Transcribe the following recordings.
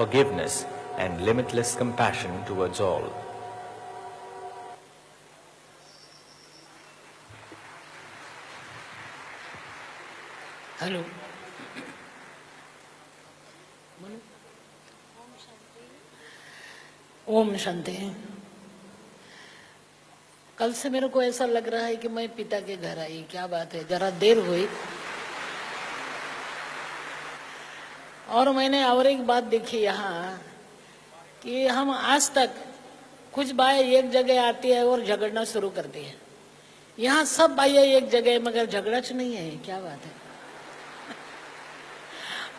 forgiveness, and limitless compassion towards all. Hello, ओम शांति। कल से मेरे को ऐसा लग रहा है कि मैं पिता के घर आई। क्या बात है, जरा देर हुई और मैंने और एक बात देखी यहाँ कि हम आज तक कुछ बाएं एक जगह आती है और झगड़ना शुरू करती है। यहाँ सब बाएं एक जगह मगर झगड़ा नहीं है। क्या बात है।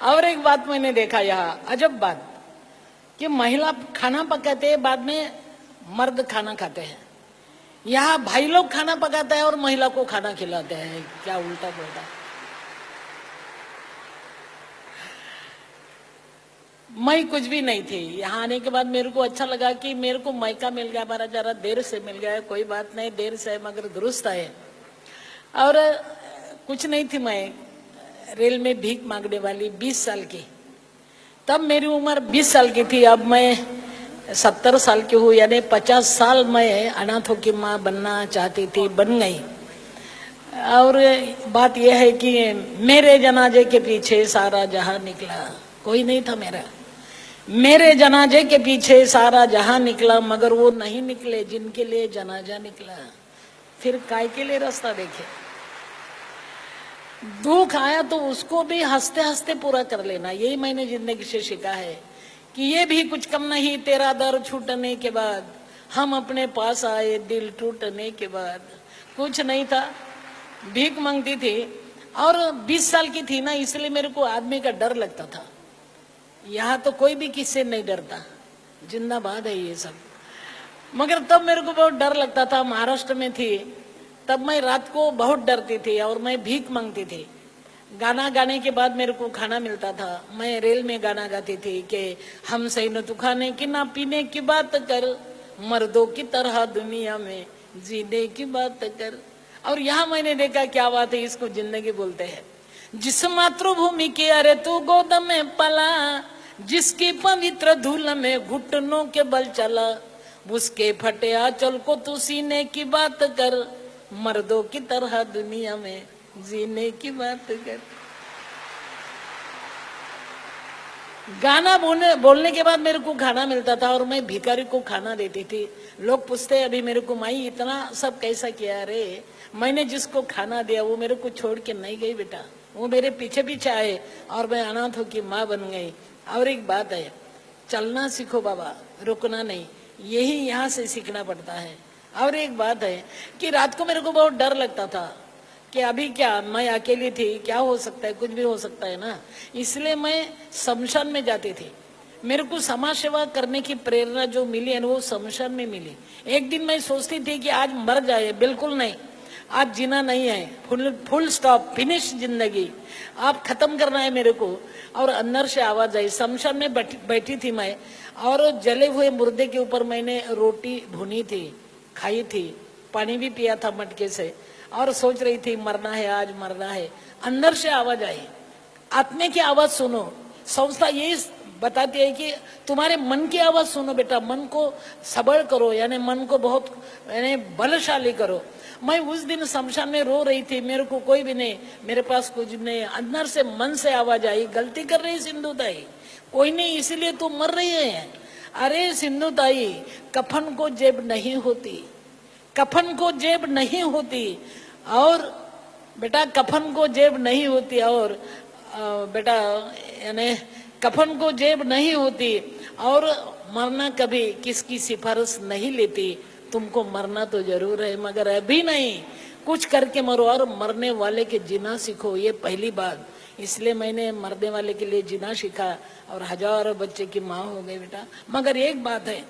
और एक बात मैंने देखा यहाँ, अजब बात, कि महिला खाना पकाते हैं, बाद में मर्द खाना खाते हैं। यहाँ भाई लोग खाना पकाते हैं और महिला को खाना खिलाते हैं। क्या उल्टा पुल्टा। मैं कुछ भी नहीं थी। यहाँ आने के बाद मेरे को अच्छा लगा कि मेरे को मौका मिल गया, हमारा जरा देर से मिल गया है। कोई बात नहीं, देर से मगर दुरुस्त है। और कुछ नहीं थी, मैं रेल में भीख मांगने वाली 20 साल की। तब मेरी उम्र 20 साल की थी। अब मैं 70 साल की हूँ, यानी 50 साल मैं अनाथों की माँ बनना चाहती थी, बन गई। और बात यह है कि मेरे जनाजे के पीछे सारा जहां निकला। कोई नहीं था मेरा। मेरे जनाजे के पीछे सारा जहां निकला, मगर वो नहीं निकले जिनके लिए जनाजा निकला। फिर काय के लिए रास्ता देखे। दुख आया तो उसको भी हंसते हंसते पूरा कर लेना। यही मैंने जिंदगी से सीखा है कि ये भी कुछ कम नहीं। तेरा दर छूटने के बाद हम अपने पास आए, दिल टूटने के बाद। कुछ नहीं था, भीख मांगती थी और 20 साल की थी ना, इसलिए मेरे को आदमी का डर लगता था। यहाँ तो कोई भी किससे नहीं डरता, जिंदाबाद है ये सब। मगर तब मेरे को बहुत डर लगता था। महाराष्ट्र में थी तब मैं रात को बहुत डरती थी और मैं भीख मांगती थी। गाना गाने के बाद मेरे को खाना मिलता था। मैं रेल में गाना गाती थी कि हम सही न तू खाने की ना पीने की बात कर, मर्दों की तरह दुनिया में जीने की बात कर। और यहाँ मैंने देखा क्या बात है, इसको जिंदगी बोलते हैं। जिस मातृभूमि के अरे तू गोद में पला, जिसकी पवित्र धूल में घुटनों के बल चला, उसके फटे आंचल को तू सीने की बात कर, मर्दों की तरह दुनिया में जीने की बात कर। गाना बोलने के बाद मेरे को खाना मिलता था और मैं भिखारी को खाना देती थी। लोग पूछते अभी मेरे को, माई इतना सब कैसा किया रे। मैंने जिसको खाना दिया वो मेरे को छोड़ के नहीं गई बेटा, वो मेरे पीछे पीछे आए और मैं अनाथों की माँ बन गई। और एक बात है, चलना सीखो बाबा, रुकना नहीं। यही यहाँ से सीखना पड़ता है। और एक बात है कि रात को मेरे को बहुत डर लगता था कि अभी क्या, मैं अकेली थी, क्या हो सकता है, कुछ भी हो सकता है ना। इसलिए मैं शमशान में जाती थी। मेरे को समाज सेवा करने की प्रेरणा जो मिली है वो शमशान में मिली। एक दिन मैं सोचती थी कि आज मर जाए, बिल्कुल नहीं, आज जीना नहीं है, फुल स्टॉप, फिनिश जिंदगी, आप खत्म करना है मेरे को। और अंदर से आवाज आई। शमशान में बैठी थी मैं और जले हुए मुर्दे के ऊपर मैंने रोटी भुनी थी, खाई थी, पानी भी पिया था मटके से और सोच रही थी मरना है, आज मरना है। अंदर से आवाज आई, आत्मा की आवाज सुनो। संस्था ये बताती है कि तुम्हारे मन की आवाज सुनो बेटा, मन को सबल करो, यानी मन को बहुत यानी बलशाली करो। मैं उस दिन शमशान में रो रही थी, मेरे को कोई भी नहीं, मेरे पास कुछ नहीं। अंदर से मन से आवाज आई, गलती कर रही सिंधु ताई, कोई नहीं, इसीलिए तुम मर रही है। अरे सिंधु ताई, कफन को जेब नहीं होती, कफन को जेब नहीं होती। और बेटा कफन को जेब नहीं होती, और बेटा यानी कफन को जेब नहीं होती, और मरना कभी किसकी सिफारिश नहीं लेती। तुमको मरना तो जरूर है मगर अभी नहीं, कुछ करके मरो और मरने वाले के जीना सीखो। ये पहली बात। इसलिए मैंने मरने वाले के लिए जीना सीखा और हजारों बच्चे की माँ हो गई बेटा। मगर एक बात है,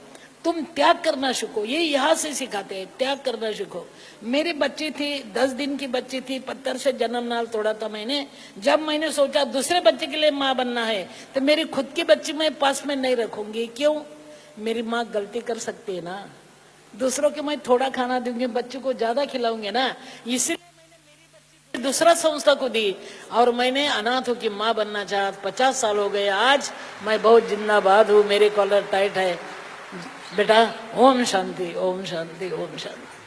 तुम त्याग करना सीखो। ये यहाँ से सिखाते हैं, त्याग करना सीखो। मेरी बच्ची थी, 10 दिन की बच्ची थी, पत्थर से जन्म नाल तोड़ा था मैंने। जब मैंने सोचा दूसरे बच्चे के लिए माँ बनना है तो मेरी खुद की बच्ची मैं पास में नहीं रखूंगी। क्यों? मेरी माँ गलती कर सकती है ना, दूसरों के मैं थोड़ा खाना दूंगी, बच्चों को ज्यादा खिलाऊंगे ना। इसलिए मैंने मेरी बच्ची को दूसरा संस्था को दी और मैंने अनाथों की माँ बनना चाहा। 50 साल हो गए, आज मैं बहुत जिंदाबाद हूँ, मेरे कॉलर टाइट है। बेटा ओम शांति, ओम शांति, ओम शांति।